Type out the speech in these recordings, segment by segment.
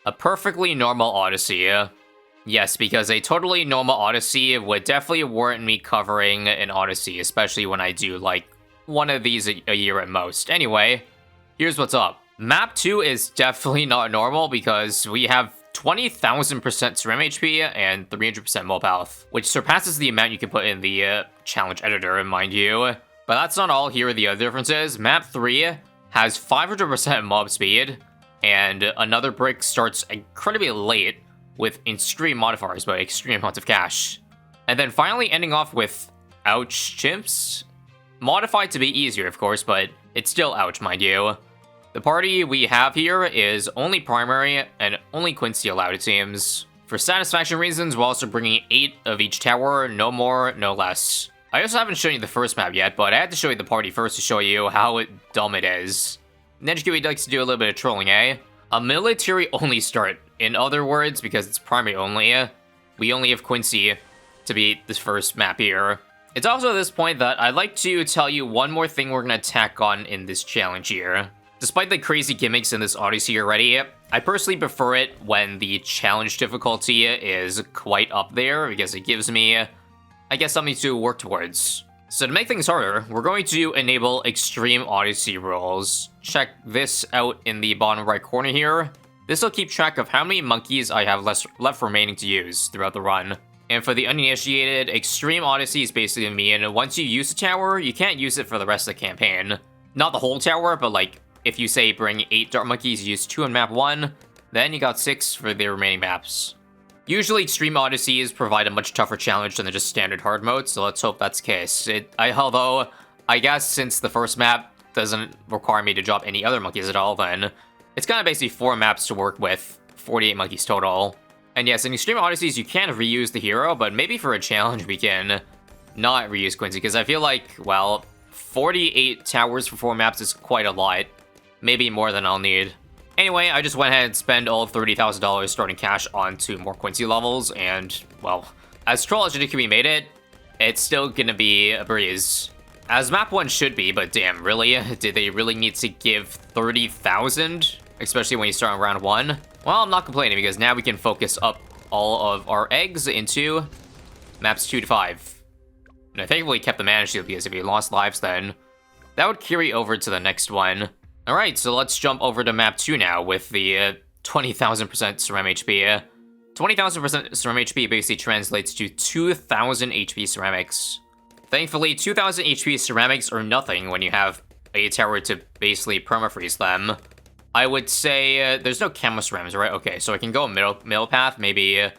A perfectly normal Odyssey. Yes, because a totally normal Odyssey would definitely warrant me covering an Odyssey, especially when I do, like, one of these a year at most. Anyway, here's what's up. Map 2 is definitely not normal because we have 20,000% Ceram HP and 300% mob health, which surpasses the amount you can put in the challenge editor, mind you. But that's not all. Here are the other differences. Map 3 has 500% mob speed, and another brick starts incredibly late with extreme modifiers by extreme amounts of cash. And then finally ending off with ouch chimps. Modified to be easier, of course, but it's still ouch, mind you. The party we have here is only primary and only Quincy allowed, it seems. For satisfaction reasons, we're also bringing 8 of each tower, no more, no less. I also haven't shown you the first map yet, but I had to show you the party first to show you how dumb it is. NedgeQE likes to do a little bit of trolling, eh? A military-only start. In other words, because it's primary only, we only have Quincy to beat this first map here. It's also at this point that I'd like to tell you one more thing we're going to tack on in this challenge here. Despite the crazy gimmicks in this Odyssey already, I personally prefer it when the challenge difficulty is quite up there, because it gives me, I guess, something to work towards. So to make things harder, we're going to enable Extreme Odyssey rules. Check this out in the bottom right corner here. This will keep track of how many monkeys I have left remaining to use throughout the run. And for the uninitiated, Extreme Odyssey is basically going to mean once you use a tower, you can't use it for the rest of the campaign. Not the whole tower, but like, if you say bring 8 dart monkeys, use 2 on map 1, then you got 6 for the remaining maps. Usually Extreme Odysseys provide a much tougher challenge than the just standard hard mode, so let's hope that's the case. Although, I guess since the first map doesn't require me to drop any other monkeys at all, then it's kind of basically 4 maps to work with, 48 monkeys total. And yes, in Extreme Odysseys, you can reuse the hero, but maybe for a challenge we can not reuse Quincy, because I feel like, well, 48 towers for 4 maps is quite a lot. Maybe more than I'll need. Anyway, I just went ahead and spent all of $30,000 starting cash onto more Quincy levels, and, well, as troll as NedgeQE made it, it's still gonna be a breeze. As map 1 should be, but damn, really? Did they really need to give 30,000? Especially when you start on round 1? Well, I'm not complaining, because now we can focus up all of our eggs into maps 2 to 5. And I thankfully kept the mana shield, because if we lost lives then, that would carry over to the next one. Alright, so let's jump over to map 2 now with the 20,000% Ceram HP. 20,000% Ceram HP basically translates to 2,000 HP ceramics. Thankfully, 2,000 HP ceramics are nothing when you have a tower to basically permafreeze them. I would say there's no camo cerams, right? Okay, so I can go middle path. Maybe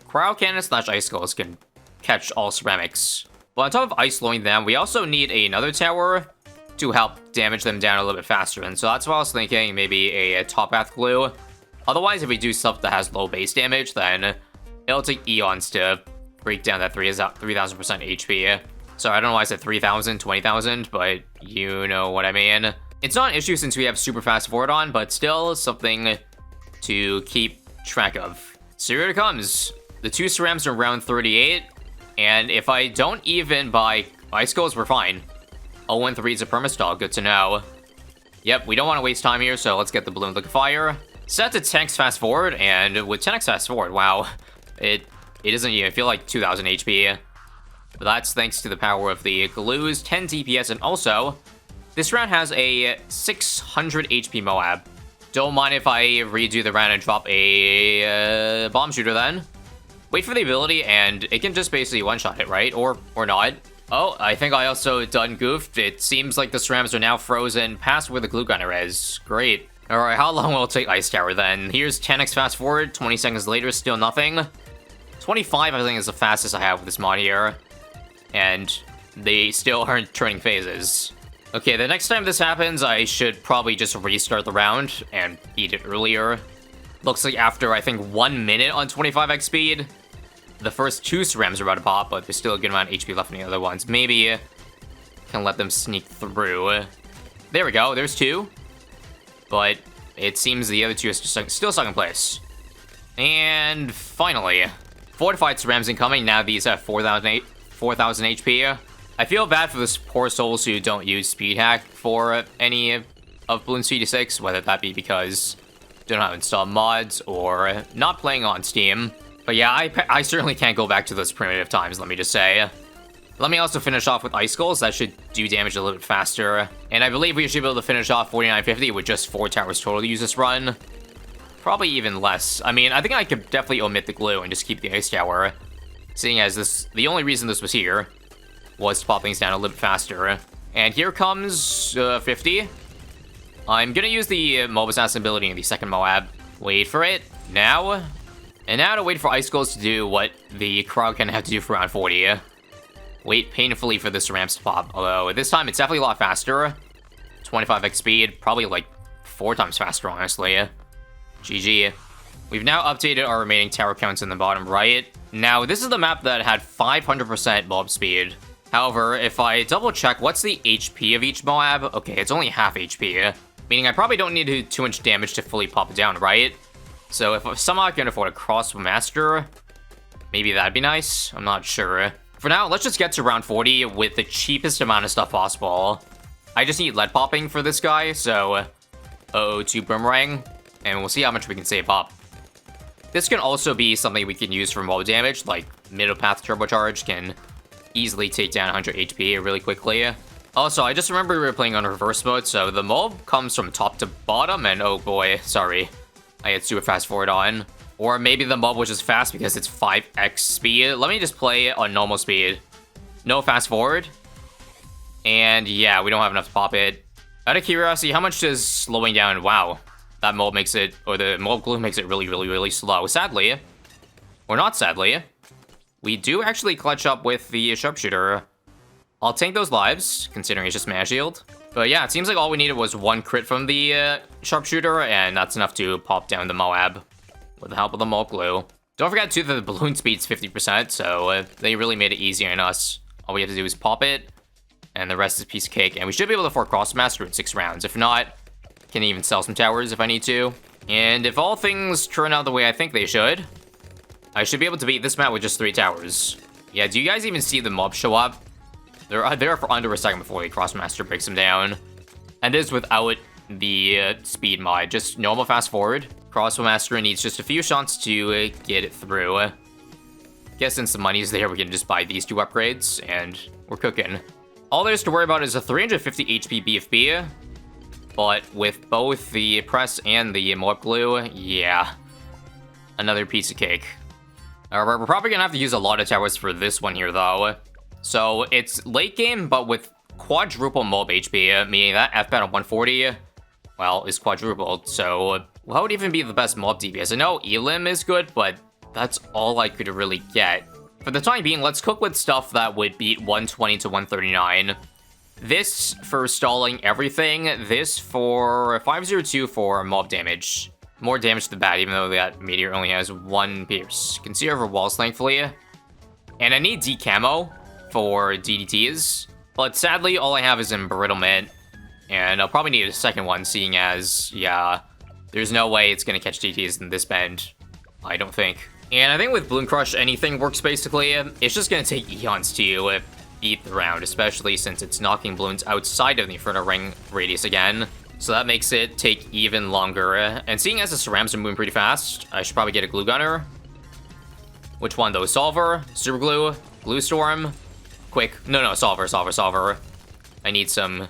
cryo cannon / ice skulls can catch all ceramics. But on top of ice slowing them, we also need another tower to help damage them down a little bit faster. And so that's what I was thinking, maybe a top path glue. Otherwise, if we do stuff that has low base damage, then it'll take eons to break down that 3,000% HP. So I don't know why I said 3,000, 20,000, but you know what I mean. It's not an issue since we have super fast forward on, but still something to keep track of. So here it comes. The 2 cerams are round 38, and if I don't even buy ice skulls, we're fine. 0-3 is a permastall, good to know. Yep, we don't want to waste time here, so let's get the Bloon Liquefier. Set to 10x fast forward, and with 10x fast forward, wow, it doesn't even feel like 2,000 HP. But that's thanks to the power of the glues, 10 DPS, and also, this round has a 600 HP Moab. Don't mind if I redo the round and drop a bomb shooter then. Wait for the ability, and it can just basically one-shot it, right? Or not. Oh, I think I also done goofed. It seems like the cerams are now frozen past where the glue gunner is. Great. Alright, how long will it take Ice Tower then? Here's 10x fast forward, 20 seconds later, still nothing. 25, I think, is the fastest I have with this mod here. And they still aren't turning phases. Okay, the next time this happens, I should probably just restart the round and beat it earlier. Looks like after, I think, 1 minute on 25x speed, the first 2 cerams are about to pop, but there's still a good amount of HP left in the other ones. Maybe can let them sneak through. There we go, there's 2. But it seems the other 2 are still stuck in place. And finally, fortified cerams incoming. Now these have 4,000 HP. I feel bad for those poor souls who don't use speed hack for any of Bloons TD 6, whether that be because don't have installed mods, or not playing on Steam. But yeah, I certainly can't go back to those primitive times, let me just say. Let me also finish off with Ice Skulls. That should do damage a little bit faster. And I believe we should be able to finish off 4950 with just 4 towers total to use this run. Probably even less. I mean, I think I could definitely omit the glue and just keep the Ice Tower. Seeing as the only reason this was here was to pop things down a little bit faster. And here comes 50. I'm gonna use the Mob Assassin ability in the second Moab. Wait for it. Now. And now to wait for Ice Skulls to do what the crowd can have to do for round 40. Wait painfully for this ramps to pop. Although, this time it's definitely a lot faster. 25x speed. Probably like 4 times faster, honestly. GG. We've now updated our remaining tower counts in the bottom right. Now, this is the map that had 500% mob speed. However, if I double check, what's the HP of each Moab? Okay, it's only half HP. Meaning I probably don't need to do too much damage to fully pop it down, right? So if somehow I can afford a crossbow master, maybe that'd be nice. I'm not sure. For now, let's just get to round 40 with the cheapest amount of stuff possible. I just need lead popping for this guy, so 002 Boomerang, and we'll see how much we can save up. This can also be something we can use for mob damage, like Middle Path Turbocharge can easily take down 100 HP really quickly. Also, I just remember we were playing on reverse mode, so the mob comes from top to bottom, and oh boy, sorry. I had super fast forward on. Or maybe the mob was just fast because it's 5x speed. Let me just play on normal speed. No fast forward. And yeah, we don't have enough to pop it. Out of curiosity, how much does slowing down? Wow. That mob makes it, or the mob glue makes it really, really, really slow. Sadly, or not sadly, we do actually clutch up with the sharpshooter. I'll tank those lives, considering it's just mana shield. But yeah, it seems like all we needed was 1 crit from the sharpshooter, and that's enough to pop down the Moab with the help of the mob glue. Don't forget too that the balloon speed's 50%, so they really made it easier on us. All we have to do is pop it, and the rest is a piece of cake. And we should be able to afford Crossmaster in 6 rounds. If not, can even sell some towers if I need to. And if all things turn out the way I think they should, I should be able to beat this map with just 3 towers. Yeah, do you guys even see the mob show up? They're there for under a second before the Crossmaster breaks them down. And this without the speed mod, just normal fast forward. Crossmaster needs just a few shots to get it through. Guess since the money's there, we can just buy these 2 upgrades, and we're cooking. All there's to worry about is a 350 HP BFB, but with both the press and the mob glue, yeah, another piece of cake. We're probably gonna have to use a lot of towers for this one here, though. So it's late game, but with quadruple mob HP, meaning that FBAT on 140, well, is quadrupled. So what would even be the best mob DPS? I know Elim is good, but that's all I could really get. For the time being, let's cook with stuff that would beat 120 to 139. This for stalling everything. This for 502 for mob damage. More damage to the bat, even though that meteor only has 1 pierce. Can see over walls, thankfully. And I need decamo for DDTs. But sadly, all I have is embrittlement. And I'll probably need a second one, seeing as, yeah, there's no way it's going to catch DDTs in this bend. I don't think. And I think with Bloon Crush, anything works basically. It's just going to take eons to beat the round, especially since it's knocking balloons outside of the Inferno Ring radius again. So that makes it take even longer. And seeing as the cerams are moving pretty fast, I should probably get a glue gunner. Which one though? Solver, Super Glue, Glue Storm. Quick. No, Solver. I need some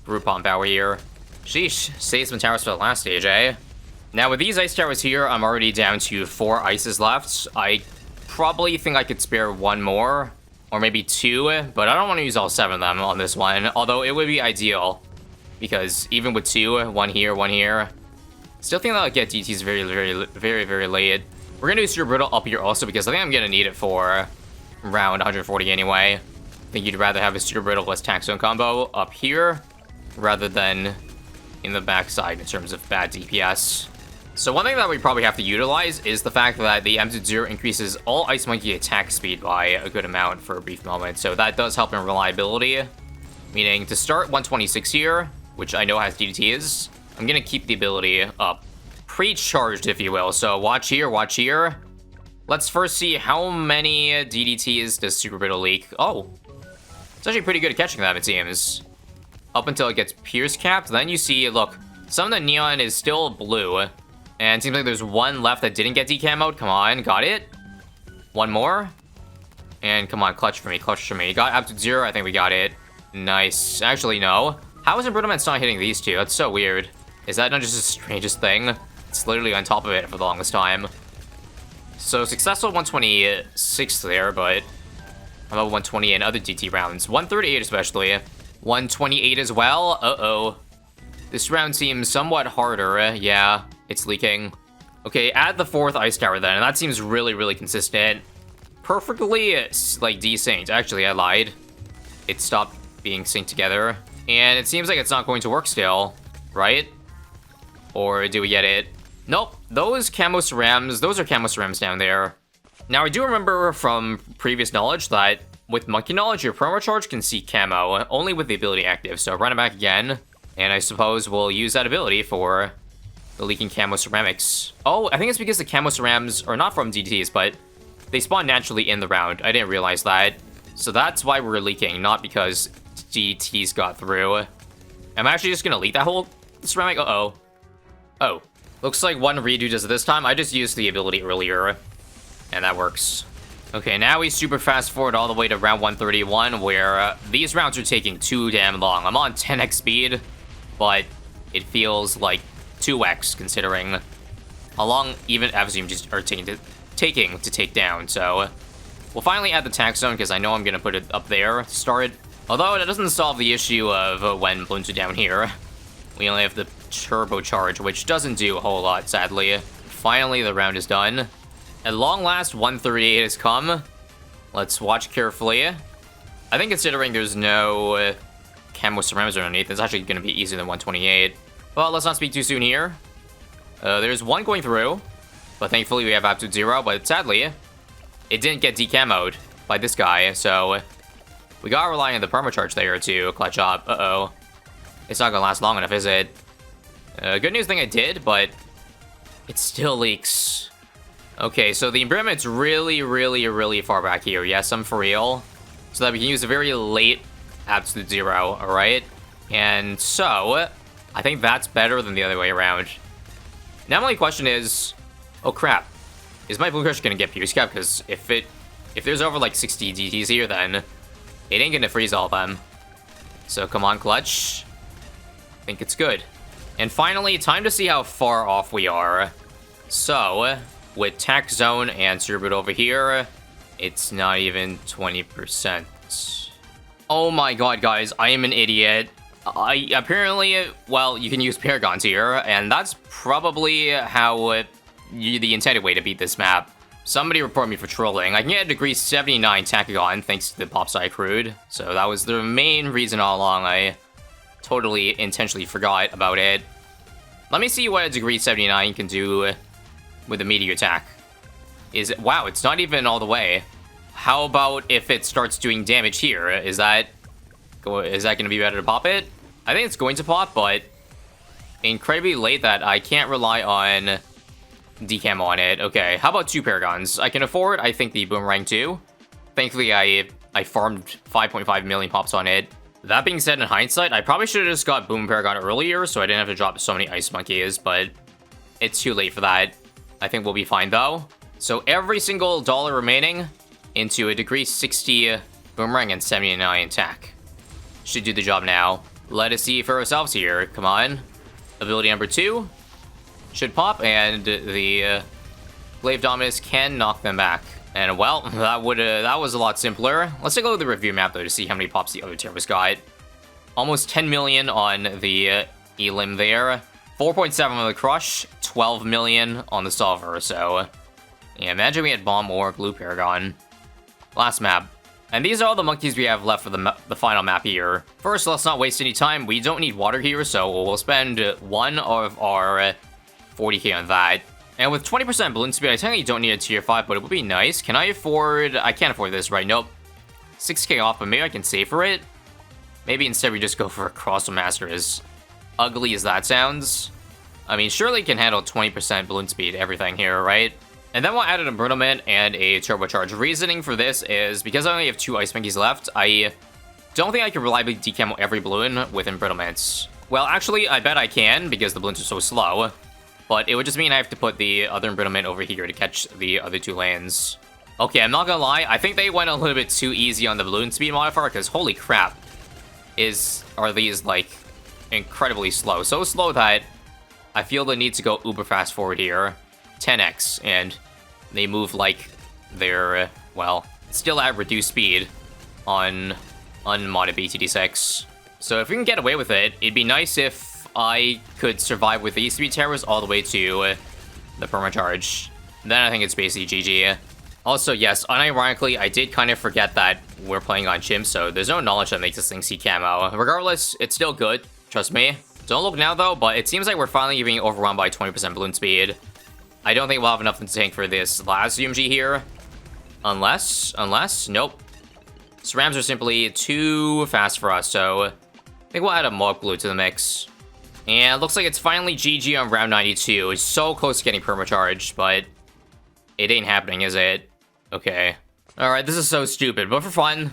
Groupon power here. Sheesh, save some towers for the last stage, eh? Now with these ice towers here, I'm already down to 4 ices left. I probably think I could spare 1 more, or maybe 2, but I don't want to use all 7 of them on this one, although it would be ideal. Because even with 2, 1 here, 1 here, still think that I'll get DTs very late. We're gonna do Super Brittle up here also because I think I'm gonna need it for round 140 anyway. I think you'd rather have a Super Brittle less Tax Zone combo up here rather than in the backside in terms of bad DPS. So one thing that we probably have to utilize is the fact that the M0 increases all Ice Monkey attack speed by a good amount for a brief moment. So that does help in reliability, meaning to start 126 here, which I know has DDTs, I'm gonna keep the ability up. Pre-charged, if you will. So watch here, watch here. Let's first see how many DDTs does Super Brittle leak. Oh, it's actually pretty good at catching them, it seems. Up until it gets Pierce capped, then you see, look, some of the neon is still blue. And it seems like there's one left that didn't get decamoed. Come on, got it. One more. And come on, clutch for me, clutch for me. Got absolute zero, I think we got it. Nice. Actually, no. How is Imbrittlements not hitting these two? That's so weird. Is that not just the strangest thing? It's literally on top of it for the longest time. So, successful 126 there, but how about 120 in other DT rounds? 138 especially. 128 as well? Uh-oh. This round seems somewhat harder. Yeah, it's leaking. Okay, add the 4th ice tower then, and that seems really, really consistent. Perfectly, like, desynced. Actually, I lied. It stopped being synced together. And it seems like it's not going to work still, right? Or do we get it? Nope, those camo cerams, those are camo cerams down there. Now, I do remember from previous knowledge that with monkey knowledge, your promo charge can see camo, only with the ability active. So run it back again, and I suppose we'll use that ability for the leaking camo ceramics. Oh, I think it's because the camo cerams are not from DTs, but they spawn naturally in the round. I didn't realize that. So that's why we're leaking, not because DTs got through. I'm actually just gonna leak that whole ceramic. Uh-oh. Oh. Looks like one redo does it this time. I just used the ability earlier, and that works. Okay, now we super fast forward all the way to round 131, where these rounds are taking too damn long. I'm on 10x speed, but it feels like 2x considering how long even FZM just are taking to take down. So we'll finally add the tax zone because I know I'm gonna put it up there to start. Although that doesn't solve the issue of when Bloons are down here. We only have the turbocharge, which doesn't do a whole lot, sadly. Finally, the round is done. At long last, 138 has come. Let's watch carefully. I think considering there's no camo ceramics underneath, it's actually going to be easier than 128. But let's not speak too soon here. There's one going through, but thankfully we have absolute zero. But sadly, it didn't get decamoed by this guy, so we gotta rely on the permacharge there to clutch up. Uh-oh. It's not gonna last long enough, is it? Good news thing I did, but it still leaks. Okay, so the imbrittlement's really, really, really far back here. Yes, I'm for real. So that we can use a very late absolute zero, alright? And so, I think that's better than the other way around. Now my only question is, oh crap, is my Blue Crush gonna get Pierce Cap? Because if there's over like 60 DTs here, then it ain't gonna freeze all of them. So come on, clutch. I think it's good. And finally, time to see how far off we are. So, with Tax Zone and Superboot over here, it's not even 20%. Oh my god, guys, I am an idiot. Apparently, well, you can use Paragons here, and that's probably how the intended way to beat this map. Somebody report me for trolling. I can get a degree 79 Tachagon thanks to the Popside Crude, so that was the main reason all along. I totally intentionally forgot about it. Let me see what a degree 79 can do with a meteor attack. Wow, it's not even all the way. How about if it starts doing damage here? Is that going to be better to pop it? I think it's going to pop, but incredibly late that I can't rely on decam on it. Okay, how about 2 Paragons? I can afford, I think, the Boomerang too. Thankfully, I farmed 5.5 million pops on it. That being said, in hindsight, I probably should have just got Boom Paragon earlier, so I didn't have to drop so many Ice Monkeys, but it's too late for that. I think we'll be fine, though. So every single dollar remaining into a degree 60 Boomerang and 79 attack. Should do the job now. Let us see for ourselves here. Come on. Ability number 2 should pop, and the Glaive Dominus can knock them back. And well, that was a lot simpler. Let's take a look at the review map though to see how many pops the other Terrors got. Almost 10 million on the Elim there. 4.7 on the Crush, 12 million on the Solver. So yeah, imagine we had Bomb or Blue Paragon. Last map. And these are all the monkeys we have left for the final map here. First, let's not waste any time. We don't need water here, so we'll spend one of our 40k on that. And with 20% balloon speed, I technically don't need a tier 5, but it would be nice. Can I afford... I can't afford this, right? Nope. 6k off, but maybe I can save for it? Maybe instead we just go for a Crossbow Master, as ugly as that sounds. I mean, surely it can handle 20% balloon speed, everything here, right? And then we'll add an Imbrittlement and a Turbocharge. Reasoning for this is, because I only have 2 Ice Monkeys left, I don't think I can reliably decamo every balloon with Imbrittlements. Well, actually, I bet I can, because the balloons are so slow. but it would just mean I have to put the other embrittlement over here to catch the other 2 lanes. Okay, I'm not gonna lie, I think they went a little bit too easy on the balloon speed modifier, because holy crap, are these, like, incredibly slow. So slow that I feel the need to go uber fast forward here. 10x, and they move like they're, well, still at reduced speed on unmodded BTD6. So if we can get away with it, it'd be nice if I could survive with these 3 towers all the way to the permacharge. Then I think it's basically GG. Also, yes, unironically, I did kind of forget that we're playing on Chimp, so there's no knowledge that makes this thing see camo. Regardless, it's still good, trust me. Don't look now though, but it seems like we're finally being overwhelmed by 20% balloon speed. I don't think we'll have enough to tank for this last UMG here. Unless, nope. Cerams are simply too fast for us, so I think we'll add a Mock Glue to the mix. And it looks like it's finally GG on round 92. It's so close to getting permacharge, but it ain't happening, is it? Okay. Alright, this is so stupid, but for fun,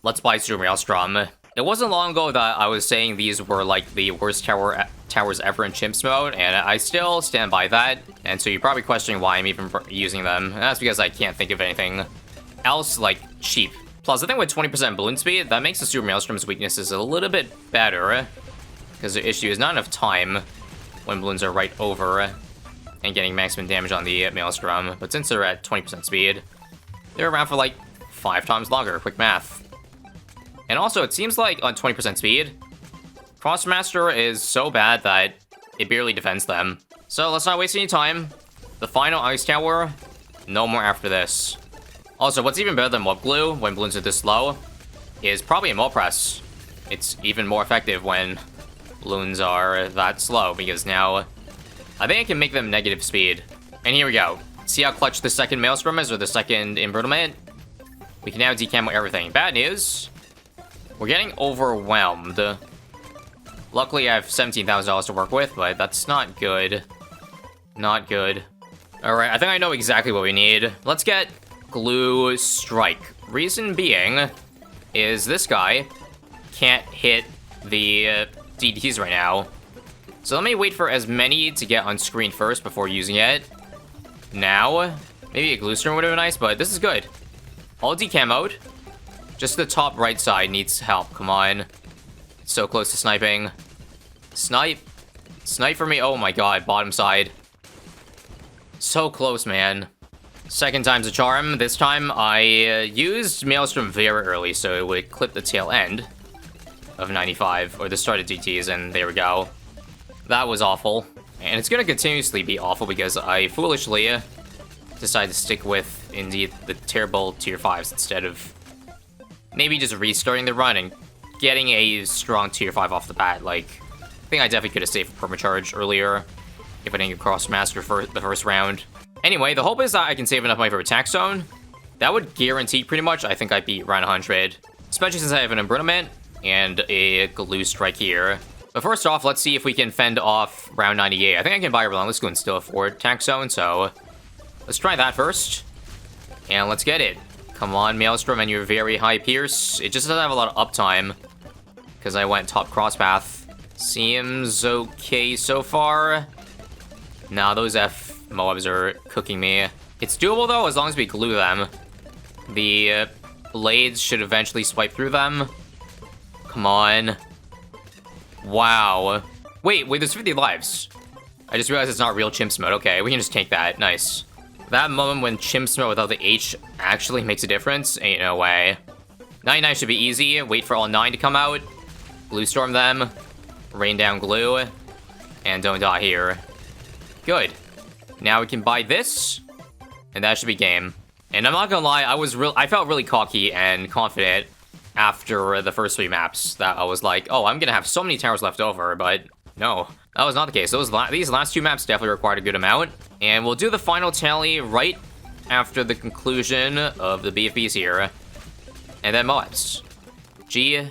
let's buy Super Maelstrom. It wasn't long ago that I was saying these were like the worst towers ever in Chimps mode, and I still stand by that. And so you're probably questioning why I'm even using them. And that's because I can't think of anything else, like, cheap. Plus, I think with 20% balloon speed, that makes the Super Maelstrom's weaknesses a little bit better. Because the issue is not enough time when balloons are right over and getting maximum damage on the Maelstrom. But since they're at 20% speed, they're around for like 5 times longer. Quick math. And also, it seems like on 20% speed, Crossmaster is so bad that it barely defends them. So let's not waste any time. The final Ice Tower, no more after this. Also, what's even better than Mob Glue when balloons are this low is probably a Mob Press. It's even more effective when balloons are that slow, because now I think I can make them negative speed. And here we go. See how clutch the second Maelstrom is, or the second Embrittlement? We can now decamo everything. Bad news, we're getting overwhelmed. Luckily, I have $17,000 to work with, but that's not good. Not good. Alright, I think I know exactly what we need. Let's get Glue Strike. Reason being is this guy can't hit the DDs right now. So let me wait for as many to get on screen first before using it. Now, maybe a Glue Storm would have been nice, but this is good. All decamoed. Just the top right side needs help. Come on. So close to sniping. Snipe. Snipe for me. Oh my god, bottom side. So close, man. Second time's a charm. This time I used Maelstrom very early, so it would clip the tail end of 95, or the start of DTs, and there we go. That was awful. And it's gonna continuously be awful because I foolishly decided to stick with, indeed, the terrible tier 5s instead of maybe just restarting the run and getting a strong tier 5 off the bat. Like, I think I definitely could have saved for permacharge earlier if I didn't get Crossmaster for the first round. Anyway, the hope is that I can save enough money for attack zone. That would guarantee pretty much I think I beat round 100, especially since I have an Embrittlement and a Glue Strike here. But first off, let's see if we can fend off round 98. I think I can buy a Relentless Glue and still afford attack zone, so let's try that first. And let's get it. Come on, Maelstrom, and your very high Pierce. It just doesn't have a lot of uptime because I went top cross path. Seems okay so far. Nah, those F Moabs are cooking me. It's doable though, as long as we glue them. The blades should eventually swipe through them. Come on. Wow. Wait, there's 50 lives. I just realized it's not real Chimps mode. Okay, we can just take that. Nice. That moment when Chimps mode without the H actually makes a difference? Ain't no way. 99 should be easy. Wait for all 9 to come out. Glue Storm them. Rain down glue. And don't die here. Good. Now we can buy this. And that should be game. And I'm not gonna lie, I felt really cocky and confident after the first 3 maps that I was like, oh, I'm gonna have so many towers left over, but no, that was not the case. These last 2 maps definitely required a good amount, and we'll do the final tally right after the conclusion of the BFBs here, and then Moabs. G.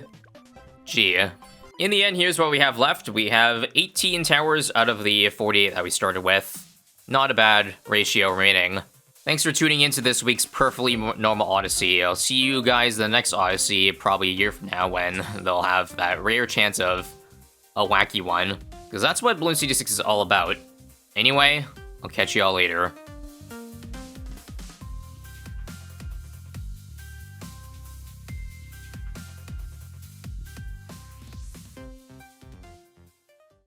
In the end, here's what we have left. We have 18 towers out of the 48 that we started with. Not a bad ratio remaining. Thanks for tuning into this week's Perfectly Normal Odyssey. I'll see you guys in the next Odyssey, probably a year from now, when they'll have that rare chance of a wacky one. Because that's what Bloons TD 6 is all about. Anyway, I'll catch y'all later.